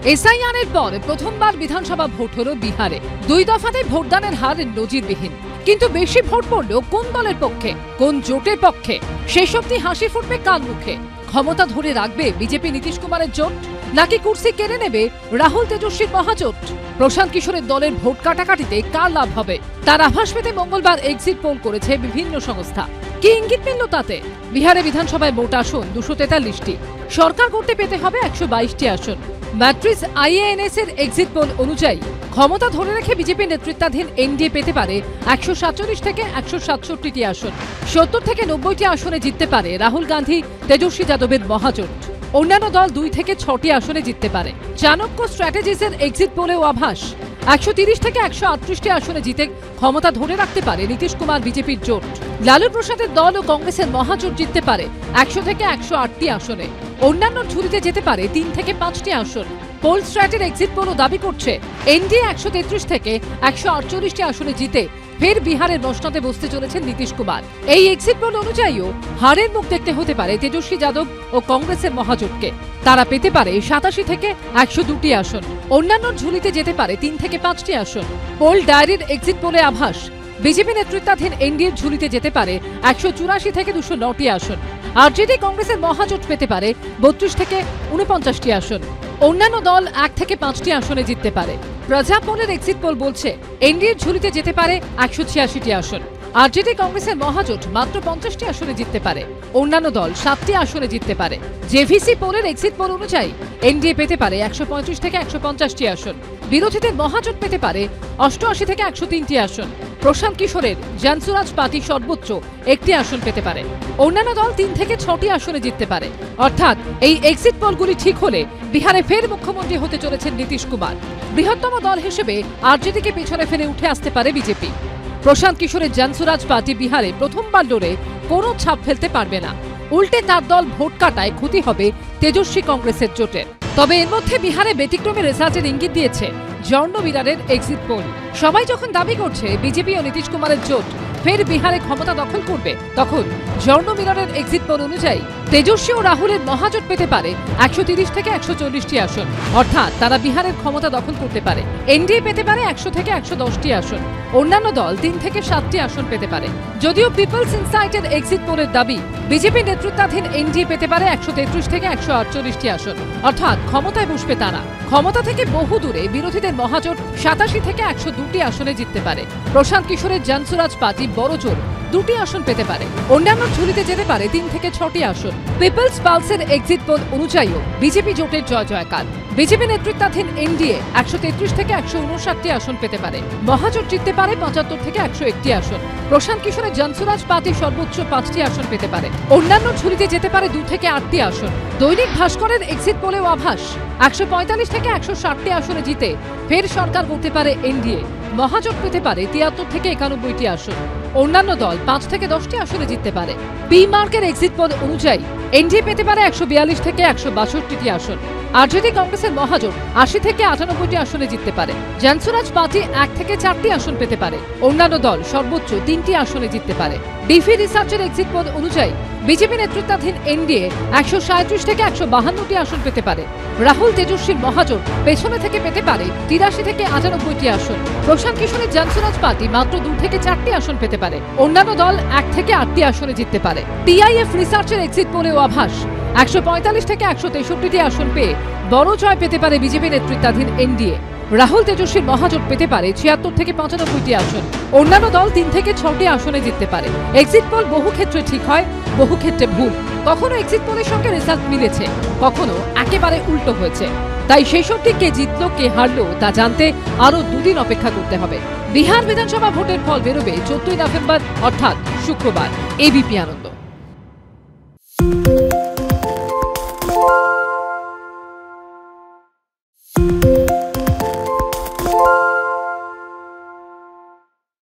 এসআইআরের পর প্রথমবার বিধানসভা ভোট হলো বিহারে। দুই দফাতে ভোটদানের হার নজিরবিহীন। কিন্তু বেশি ভোট পড়ল কোন দলের পক্ষে, কোন জোটের পক্ষে? শেষ অবধি হাসি ফুটবে কার মুখে? ক্ষমতা ধরে রাখবে বিজেপি নীতিশ কুমারের জোট, নাকি কুর্সি কেড়ে নেবে রাহুল তেজস্বীর মহাজোট? প্রশান্ত কিশোরের দলের ভোট কাটাকাটিতে কার লাভ হবে তার আভাস পেতে মঙ্গলবার এক্সিট পোল করেছে বিভিন্ন সংস্থা। কি ইঙ্গিত মিলল তাতে? বিহারে বিধানসভায় মোট আসন 243টি, সরকার করতে পেতে হবে 122টি আসন। ম্যাট্রিক্স আইএএনএস এর এক্সিট পোল অনুযায়ী ক্ষমতা ধরে রেখে বিজেপি নেতৃত্বাধীন এনডিএ পেতে পারে 147 থেকে 167টি আসন। 70 থেকে 90টি আসনে জিততে পারে রাহুল গান্ধী তেজস্বী যাদবের মহাজোট। অন্যান্য দল 2 থেকে 6টি আসনে জিততে পারে। চাণক্য স্ট্র্যাটেজিসের এক্সিট পোলেও আভাস 130 থেকে 138টি আসনে জিতে ক্ষমতা ধরে রাখতে পারে নীতিশ কুমার বিজেপির জোট। লালু প্রসাদের দল ও কংগ্রেসের মহাজোট জিততে পারে 100 থেকে 108টি আসনে। অন্যান্য ঝুলিতে যেতে পারে 3 থেকে 5টি আসন। পোল স্ট্র্যাটের এক্সিট পোলও দাবি করছে এনডিএ 133 থেকে 148টি আসনে জিতে ফের বিহারের মসনদে বসতে চলেছেন নীতিশ কুমার। এই এক্সিট পোল অনুযায়ীও হারের মুখ দেখতে হতে পারে তেজস্বী যাদব ও কংগ্রেসের মহাজোটকে। তারা পেতে পারে 87 থেকে 102টি আসন। অন্যান্য ঝুলিতে যেতে পারে 3 থেকে 5টি আসন। পোল ডায়েরির এক্সিট পোলে আভাস বিজেপি নেতৃত্বাধীন এনডিএর ঝুলিতে যেতে পারে 184 থেকে 209টি আসন। আরজেডি কংগ্রেসের মহাজোট পেতে পারে 32 থেকে 49টি আসন। অন্যান্য দল 1 থেকে 5টি আসনে জিততে পারে। প্রজা পোলের এক্সিট পোল বলছে এনডিএর ঝুলিতে যেতে পারে 186টি আসন। আরজেডি কংগ্রেসের মহাজোট মাত্র 50টি আসনে জিততে পারে। অন্যান্য দল 7টি আসনে জিততে পারে। জেভিসি পোলের এক্সিট পোল অনুযায়ী এনডিএ পেতে পারে 135 থেকে 150টি আসন। বিরোধীদের মহাজোট পেতে পারে 88 থেকে 103টি আসন। প্রশান্ত কিশোরের জনসুরাজ পার্টি সর্বোচ্চ 1টি আসন পেতে পারে। অন্যান্য দল 3 থেকে 6টি আসনে জিততে পারে। অর্থাৎ এই এক্সিট পোলগুলি ঠিক হলে বিহারে ফের মুখ্যমন্ত্রী হতে চলেছেন নীতিশ কুমার। বৃহত্তম দল হিসেবে আরজেডিকে পেছনে ফেলে উঠে আসতে পারে বিজেপি। প্রশান্ত কিশোরের জনসুরাজ পার্টি বিহারে প্রথমবার লড়ে কোনো ছাপ ফেলতে পারবে না। উল্টে তার দল ভোট কাটায় ক্ষতি হবে তেজস্বী কংগ্রেসের জোটের। তবে এর মধ্যে বিহারে ব্যতিক্রমী রেজাল্টের ইঙ্গিত দিয়েছে জর্ণ মিরারের এক্সিট পোল। সবাই যখন দাবি করছে বিজেপি ও নীতিশ কুমারের জোট ফের বিহারে ক্ষমতা দখল করবে, তখন জর্ণ মিরারের এক্সিট পোল অনুযায়ী তেজস্বী ও রাহুলের মহাজোট পেতে পারে 130 থেকে 140টি আসন। অর্থাৎ তারা বিহারের ক্ষমতা দখল করতে পারে। এনডিএ পেতে পারে 100 থেকে 110টি আসন। অন্যান্য দল 3 থেকে 7টি আসন পেতে পারে। যদিও পিপলস ইনসাইটের এক্সিট পোলের দাবি বিজেপি নেতৃত্বাধীন এনডিএ পেতে পারে 133 থেকে 148টি আসন। অর্থাৎ ক্ষমতায় বসবে তারা। ক্ষমতা থেকে বহু দূরে বিরোধীদের মহাজোট 87 থেকে 102টি আসনে জিততে পারে। প্রশান্ত কিশোরের জনসুরাজ পার্টি বড় জোর 2টি আসন পেতে পারে। অন্যান্য ঝুলিতে যেতে পারে 3 থেকে 6টি আসন। পিপলস পালসের এক্সিট পোল অনুযায়ীও বিজেপি জোটের জয় জয়কার। বিজেপি নেতৃত্বাধীন এনডিএ 133 থেকে 159টি আসন পেতে পারে। মহাজোট জিততে পারে 75 থেকে 101টি আসন। প্রশান্ত কিশোরের জনসুরাজ পার্টি সর্বোচ্চ 5টি আসন পেতে পারে। অন্যান্য ঝুলিতে যেতে পারে 2 থেকে 8টি আসন। দৈনিক ভাস্করের এক্সিট পোলেও আভাস 145 থেকে 160টি আসনে জিতে ফের সরকার করতে পারে এনডিএ। মহাজোট পেতে পারে 73 থেকে 91টি আসন। অন্যান্য দল 5 থেকে 10টি আসনে জিততে পারে। পি মার্কের এক্সিট পোল অনুযায়ী এনডিএ পেতে পারে 142 থেকে 162টি আসন। আরজেডি কংগ্রেসের মহাজোট 80 থেকে 98টি আসনে জিততে পারে। জনসুরাজ পার্টি 1 থেকে 4টি আসন পেতে পারে। অন্যান্য দল সর্বোচ্চ 3টি আসনে জিততে পারে। ডিফি রিসার্চের এক্সিট পোল অনুযায়ী বিজেপি নেতৃত্বাধীন এনডিএ 137 থেকে 152টি আসন পেতে পারে। রাহুল তেজস্বীর মহাজোট পেছনে থেকে পেতে পারে 83 থেকে 98টি আসন। প্রশান্ত কিশোরের জনসুরাজ পার্টি মাত্র 2 থেকে 4টি আসন পেতে পারে। অন্যান্য দল 1 থেকে 8টি আসনে জিততে পারে। টিআইএফ রিসার্চের এক্সিট পোলেও আভাস 145 থেকে 163টি আসন পেয়ে বড় জয় পেতে পারে বিজেপি নেতৃত্বাধীন এনডিএ। রাহুল তেজস্বীর মহাজোট পেতে পারে 76 থেকে 95টি আসন। অন্যান্য দল 3 থেকে 6টি আসনে জিততে পারে। এক্সিট পোল বহু ক্ষেত্রে ঠিক হয়, বহু ক্ষেত্রে ভুল। কখনো এক্সিট পোলের সঙ্গে রেজাল্ট মিলেছে, কখনো একেবারে উল্টো হয়েছে। তাই সেই সবটি কে জিতলো কে হারলো তা জানতে আরো 2 দিন অপেক্ষা করতে হবে। বিহার বিধানসভা ভোটের ফল বেরোবে 14 নভেম্বর অর্থাৎ শুক্রবার। এবিপি আনন্দ।